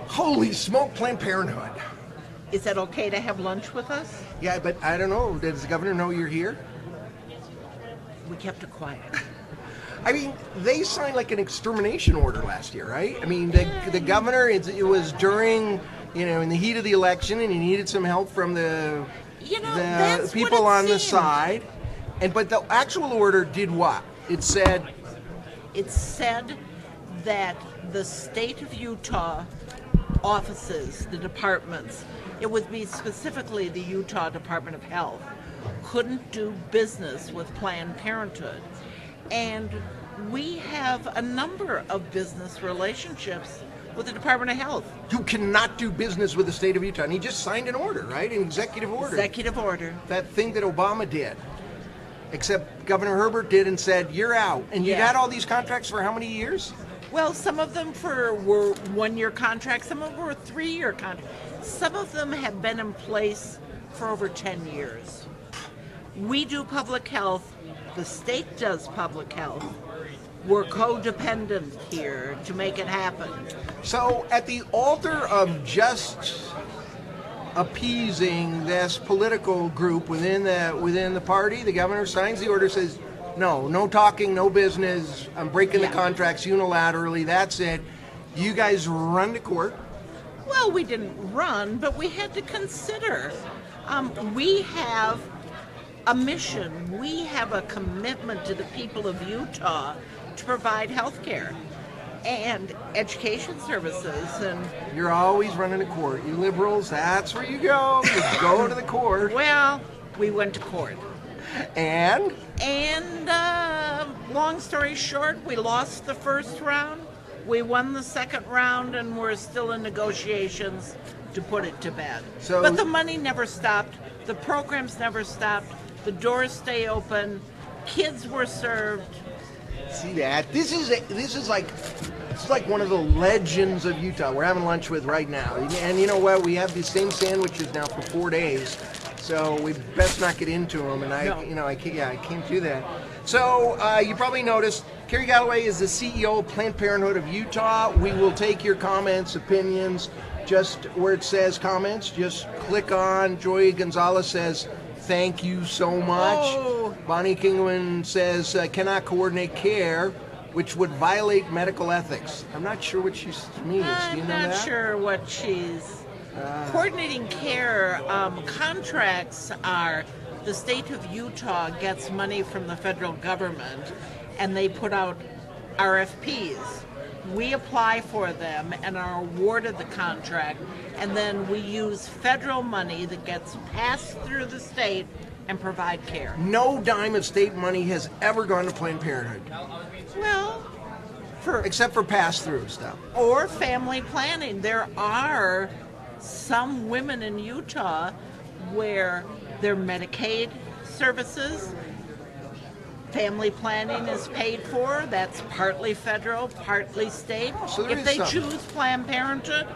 Holy smoke, Planned Parenthood. Is that okay to have lunch with us? Yeah, but I don't know. Does the governor know you're here? We kept it quiet. I mean, they signed like an extermination order last year, right? I mean, the governor, it was during, in the heat of the election, and he needed some help from the that's people what it on the seemed. side. But the actual order did what? It said that the state of Utah offices, the departments, it would be specifically the Utah Department of Health, couldn't do business with Planned Parenthood. And we have a number of business relationships with the Department of Health. You cannot do business with the state of Utah. And he just signed an order, right? An executive order. Executive order. That thing that Obama did. Except Governor Herbert did and said, you're out. And you had all these contracts for how many years? Well, some of them were one-year contracts. Some of them were three-year contracts. Some of them have been in place for over 10 years. We do public health. The state does public health. We're codependent here to make it happen. So at the altar of just appeasing this political group within the party, the governor signs the order, says, no talking, no business. I'm breaking the contracts unilaterally. That's it. You guys run to court. Well, we didn't run, but we had to consider. We have a mission. We have a commitment to the people of Utah to provide health care and education services. And you're always running to court. You liberals, that's where you go. You go to the court. Well, we went to court. And long story short, we lost the first round. We won the second round, and we're still in negotiations to put it to bed. But the money never stopped. The programs never stopped. The doors stay open. Kids were served. See that? This is like one of the legends of Utah. We're having lunch with right now, and you know what? We have the same sandwiches now for 4 days, so we best not get into them. And I can't do that. So you probably noticed Karrie Galloway is the CEO of Planned Parenthood of Utah. We will take your comments, opinions. Just where it says comments, just click on. Joy Gonzalez says, thank you so much. Oh. Bonnie Kingwin says, cannot coordinate care, which would violate medical ethics. I'm not sure what she means. Do you know that? I'm not sure what she's... Coordinating care contracts are... The state of Utah gets money from the federal government, and they put out RFPs. We apply for them and are awarded the contract, and then we use federal money that gets passed through the state and provide care. No dime of state money has ever gone to Planned Parenthood. Well, except for pass-through stuff. Or family planning. There are some women in Utah where their Medicaid services, family planning is paid for. That's partly federal, partly state. So if they choose Planned Parenthood,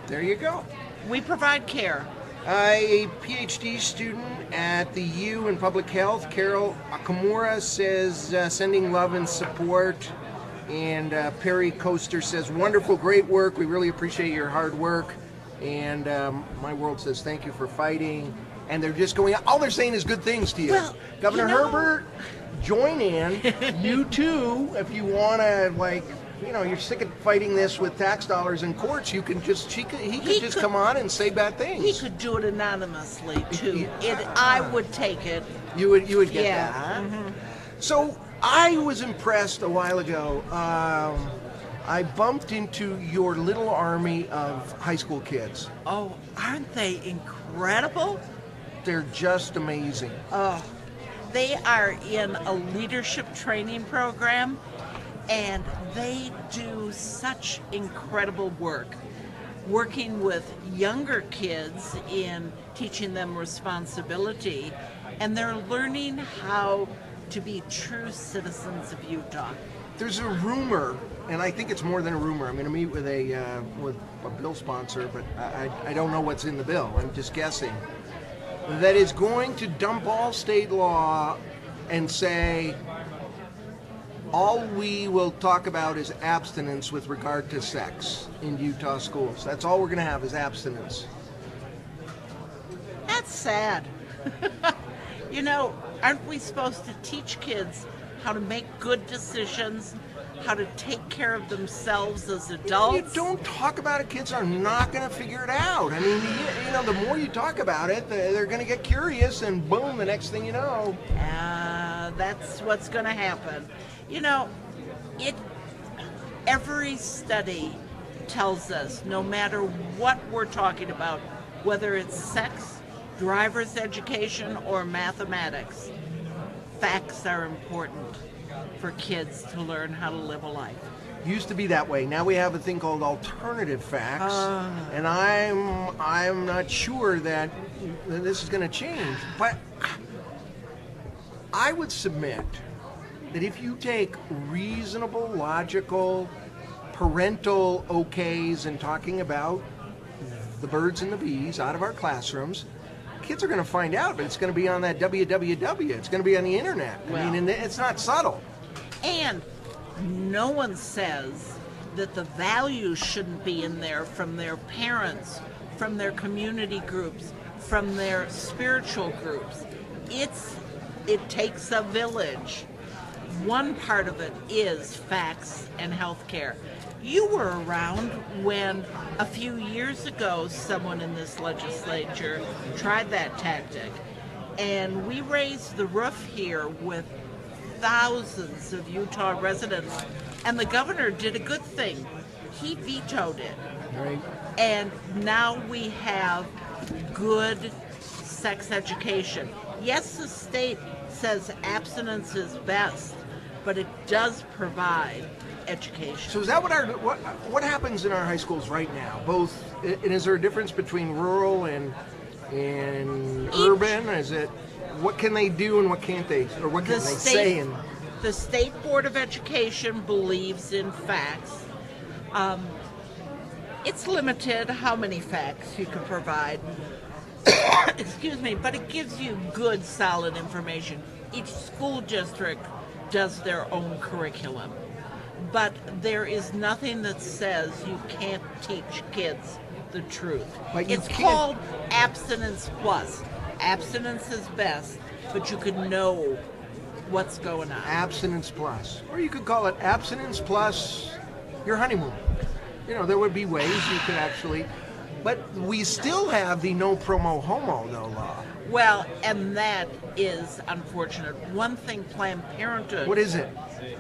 there you go. We provide care. A PhD student at the U in public health, Carol Akamura, says sending love and support. And Perry Coaster says, wonderful, great work. We really appreciate your hard work. And My World says, thank you for fighting. And they're just going, all they're saying is good things to you. Well, Governor Herbert, join in. You too, if you want to, you're sick of fighting this with tax dollars in courts, you can just, he could just come on and say bad things. He could do it anonymously too. I would take it. You would get that. Huh? Mm-hmm. So I was impressed a while ago. I bumped into your little army of high school kids. Oh, aren't they incredible? They're just amazing. Oh, they are in a leadership training program, and they do such incredible work, working with younger kids in teaching them responsibility, and they're learning how to be true citizens of Utah. There's a rumor, and I think it's more than a rumor. I'm going to meet with a bill sponsor, but I don't know what's in the bill. I'm just guessing. That is going to dump all state law and say all we will talk about is abstinence with regard to sex in Utah schools. That's all we're going to have is abstinence. That's sad. You know, aren't we supposed to teach kids how to make good decisions, how to take care of themselves as adults? You don't talk about it, kids are not going to figure it out. I mean, you know, the more you talk about it, they're going to get curious, and boom, the next thing you know. That's what's going to happen. You know, every study tells us, no matter what we're talking about, whether it's sex, driver's education, or mathematics, facts are important for kids to learn how to live a life. Used to be that way. Now we have a thing called alternative facts, and I'm not sure that this is going to change. But I would submit that if you take reasonable, logical, parental okays and talking about the birds and the bees out of our classrooms, kids are going to find out, but it's going to be on that www. It's going to be on the internet. Well, I mean, and it's not subtle. And no one says that the values shouldn't be in there from their parents, from their community groups, from their spiritual groups. It takes a village. One part of it is facts and healthcare. You were around when a few years ago someone in this legislature tried that tactic, and we raised the roof here with thousands of Utah residents, and the governor did a good thing. He vetoed it. Right. And now we have good sex education. Yes, the state says abstinence is best, but it does provide education. So is that what happens in our high schools right now? Both, and is there a difference between rural and urban? Is it, what can they do and what can't they, or what can they say? The State Board of Education believes in facts. It's limited how many facts you can provide. Excuse me, but it gives you good, solid information. Each school district does their own curriculum. But there is nothing that says you can't teach kids the truth. It's called abstinence plus. Abstinence is best, but you can know what's going on. Abstinence plus. Or you could call it abstinence plus your honeymoon. You know, there would be ways you could actually, but we still have the no promo homo though law. Well, and that is unfortunate. One thing Planned Parenthood What is it?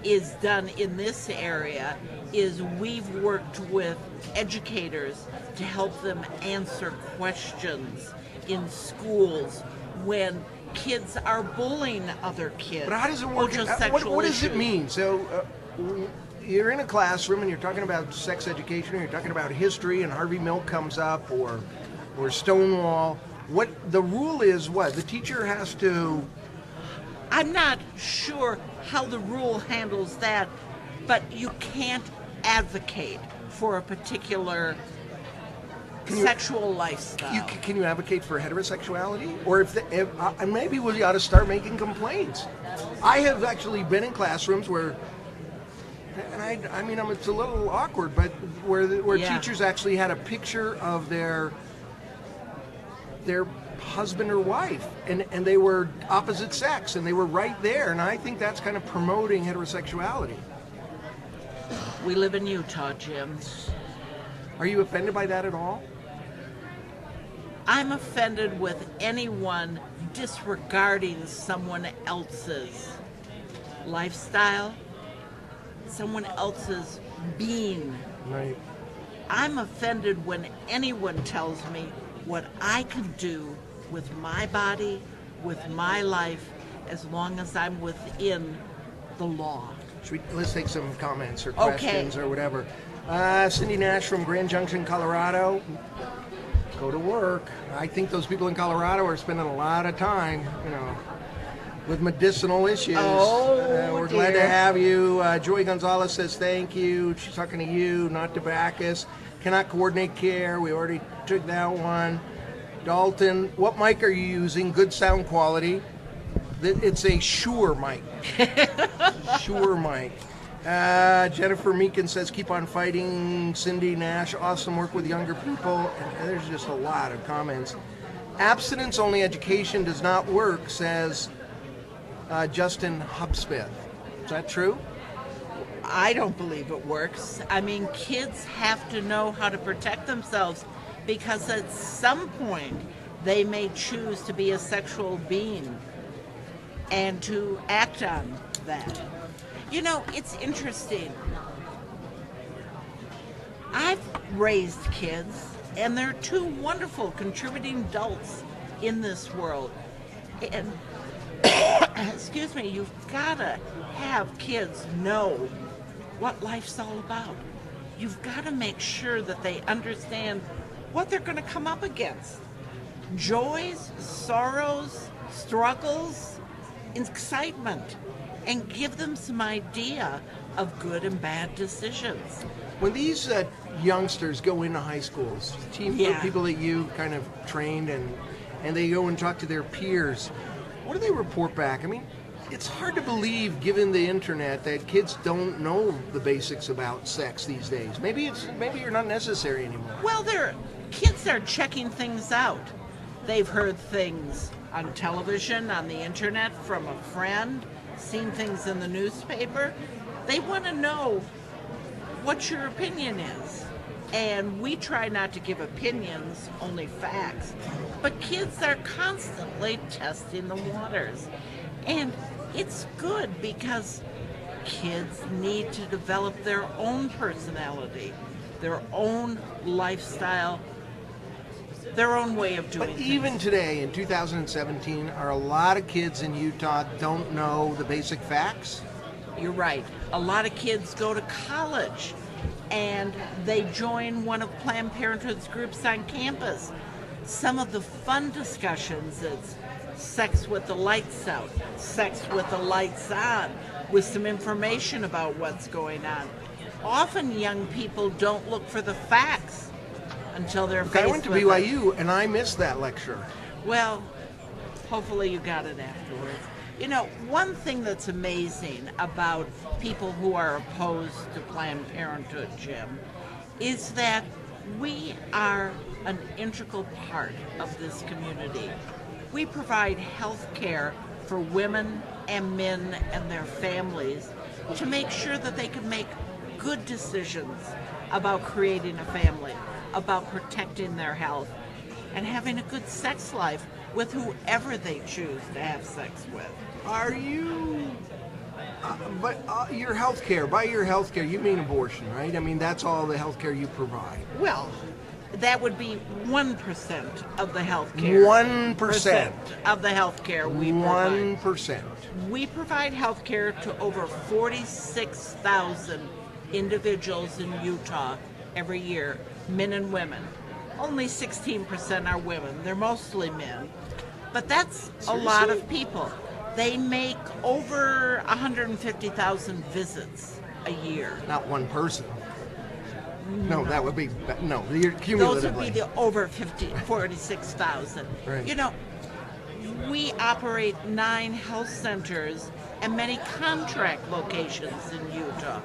Is done in this area is we've worked with educators to help them answer questions in schools when kids are bullying other kids. But how does it work? What does it mean? So you're in a classroom and you're talking about sex education, or you're talking about history, and Harvey Milk comes up, or Stonewall. What the rule is? What the teacher has to. I'm not sure how the rule handles that, but you can't advocate for a particular sexual lifestyle. Can you advocate for heterosexuality? Or if maybe we ought to start making complaints. I have actually been in classrooms where, and I mean, it's a little awkward, but where teachers actually had a picture of their husband or wife, and they were opposite sex, and they were right there, and I think that's kind of promoting heterosexuality. We live in Utah, Jim. Are you offended by that at all? I'm offended with anyone disregarding someone else's lifestyle, someone else's being. Right. I'm offended when anyone tells me what I can do with my body, with my life, as long as I'm within the law. Let's take some comments or questions or whatever. Cindy Nash from Grand Junction, Colorado. Go to work. I think those people in Colorado are spending a lot of time, with medicinal issues. We're glad to have you. Joy Gonzalez says thank you. She's talking to you, not Dabakis. Cannot coordinate care. We already took that one. Dalton, what mic are you using? Good sound quality. It's a sure mic. Sure mic. Jennifer Meekin says, keep on fighting. Cindy Nash, awesome work with younger people. And there's just a lot of comments. Abstinence-only education does not work, says Justin Hubspeth. Is that true? I don't believe it works. I mean, kids have to know how to protect themselves because at some point they may choose to be a sexual being and to act on that. You know, it's interesting. I've raised kids, and they're two wonderful contributing adults in this world. And, excuse me, you've got to have kids know what life's all about. You've got to make sure that they understand what they're going to come up against. Joys, sorrows, struggles, excitement, and give them some idea of good and bad decisions. When these youngsters go into high schools, people that you kind of trained and they go and talk to their peers, what do they report back? I mean, it's hard to believe, given the internet, that kids don't know the basics about sex these days. Maybe you're not necessary anymore. Well, kids are checking things out. They've heard things on television, on the internet, from a friend, seen things in the newspaper. They want to know what your opinion is. And we try not to give opinions, only facts. But kids are constantly testing the waters. And it's good because kids need to develop their own personality, their own lifestyle, their own way of doing things. But even today, in 2017, are a lot of kids in Utah don't know the basic facts? You're right. A lot of kids go to college and they join one of Planned Parenthood's groups on campus. Some of the fun discussions is sex with the lights out, sex with the lights on, with some information about what's going on. Often young people don't look for the facts until they're faced with I went to BYU and I missed that lecture. Well, hopefully you got it afterwards. You know, one thing that's amazing about people who are opposed to Planned Parenthood, Jim, is that we are an integral part of this community. We provide health care for women and men and their families to make sure that they can make good decisions about creating a family, about protecting their health, and having a good sex life with whoever they choose to have sex with. Are you... your health care, by your health care, you mean abortion, right? I mean, that's all the health care you provide. Well, that would be 1% of the health care. 1% of the health care we provide. 1%. We provide health care to over 46,000 individuals in Utah every year, men and women. Only 16% are women. They're mostly men. But that's a lot of people. They make over 150,000 visits a year. Not one person. No, that would be, no, cumulatively. Those would be the over 46,000. Right. You know, we operate 9 health centers and many contract locations in Utah.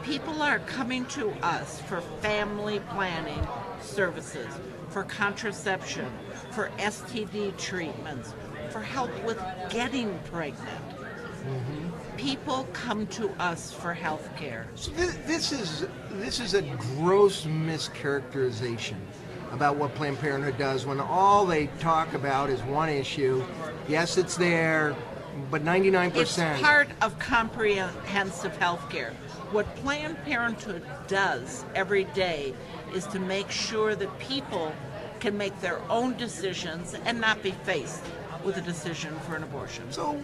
People are coming to us for family planning services, for contraception, for STD treatments, for help with getting pregnant. Mm-hmm. People come to us for health care. So this is a gross mischaracterization about what Planned Parenthood does when all they talk about is one issue. Yes, it's there, but 99%. It's part of comprehensive health care. What Planned Parenthood does every day is to make sure that people can make their own decisions and not be faced with a decision for an abortion. So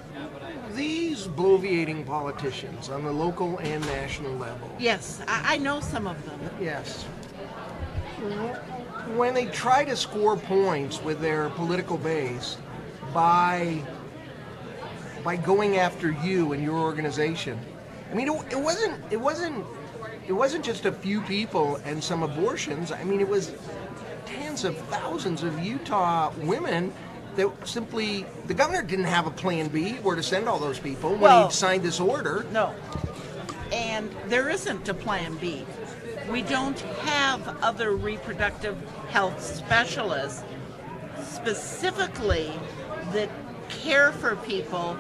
these bloviating politicians on the local and national level. Yes, I know some of them. Yes. When they try to score points with their political base by going after you and your organization, I mean, it wasn't just a few people and some abortions. I mean, it was tens of thousands of Utah women the governor didn't have a plan B where to send all those people when Well, he signed this order. No. And there isn't a plan B. We don't have other reproductive health specialists specifically that care for people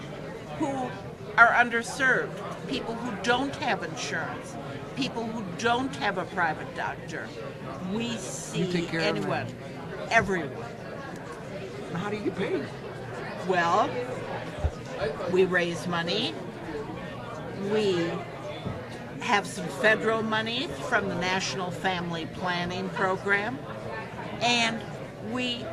who are underserved, people who don't have insurance, people who don't have a private doctor. We You see take care of anyone, everyone. How do you get paid? Well, we raise money. We have some federal money from the National Family Planning Program, and we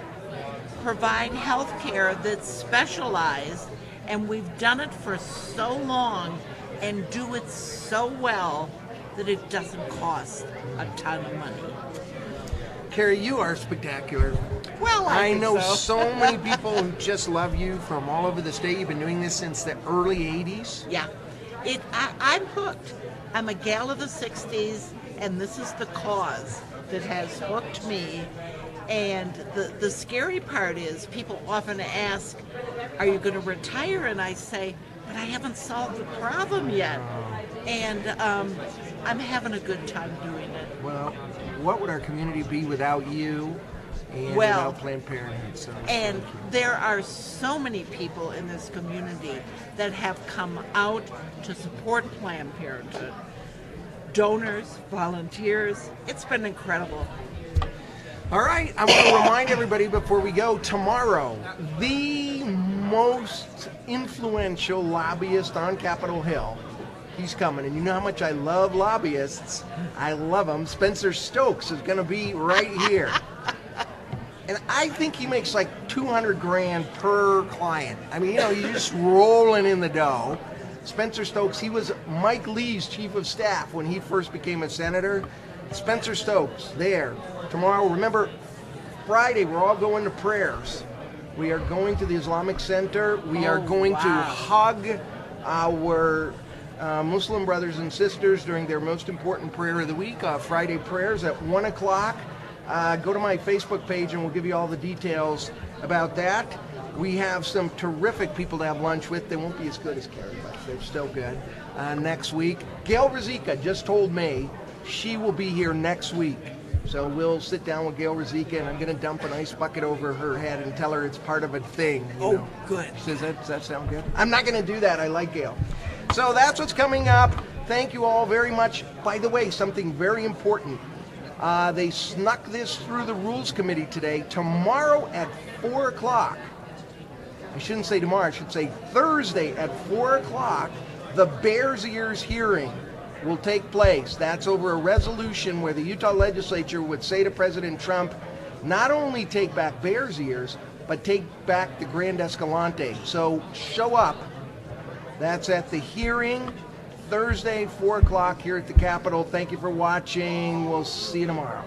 provide health care that's specialized, and we've done it for so long and do it so well that it doesn't cost a ton of money. Karrie, you are spectacular. Well, I think know so. so many people who just love you from all over the state. You've been doing this since the early 80s. Yeah, I'm hooked. I'm a gal of the 60s, and this is the cause that has hooked me. And the scary part is people often ask, are you going to retire? And I say, but I haven't solved the problem yet. And I'm having a good time doing it. Well, what would our community be without you and Well, without Planned Parenthood? So And thank you. there are so many people in this community that have come out to support Planned Parenthood. Donors, volunteers, it's been incredible. All right, I want to remind everybody before we go, tomorrow, the most influential lobbyist on Capitol Hill, he's coming. And you know how much I love lobbyists. I love them. Spencer Stokes is going to be right here. And I think he makes like 200 grand per client. I mean, you're just rolling in the dough. Spencer Stokes, he was Mike Lee's chief of staff when he first became a senator. Spencer Stokes, there. Tomorrow, remember, Friday, we're all going to prayers. We are going to the Islamic Center. We are going to hug our Muslim brothers and sisters during their most important prayer of the week, Friday prayers at 1 o'clock. Go to my Facebook page and we'll give you all the details about that. We have some terrific people to have lunch with. They won't be as good as Karrie, but they're still good. Next week, Gail Ruzicka just told me she will be here next week. So we'll sit down with Gail Ruzicka and I'm going to dump an ice bucket over her head and tell her it's part of a thing. You know. Good. Does that sound good? I'm not going to do that. I like Gail. So that's what's coming up. Thank you all very much. By the way, something very important. They snuck this through the Rules Committee today. Tomorrow at 4 o'clock, I shouldn't say tomorrow, I should say Thursday at 4 o'clock, the Bears Ears hearing will take place. That's over a resolution where the Utah legislature would say to President Trump, not only take back Bears Ears, but take back the Grand Escalante. So show up. That's at the hearing, Thursday, 4 o'clock here at the Capitol. Thank you for watching. We'll see you tomorrow.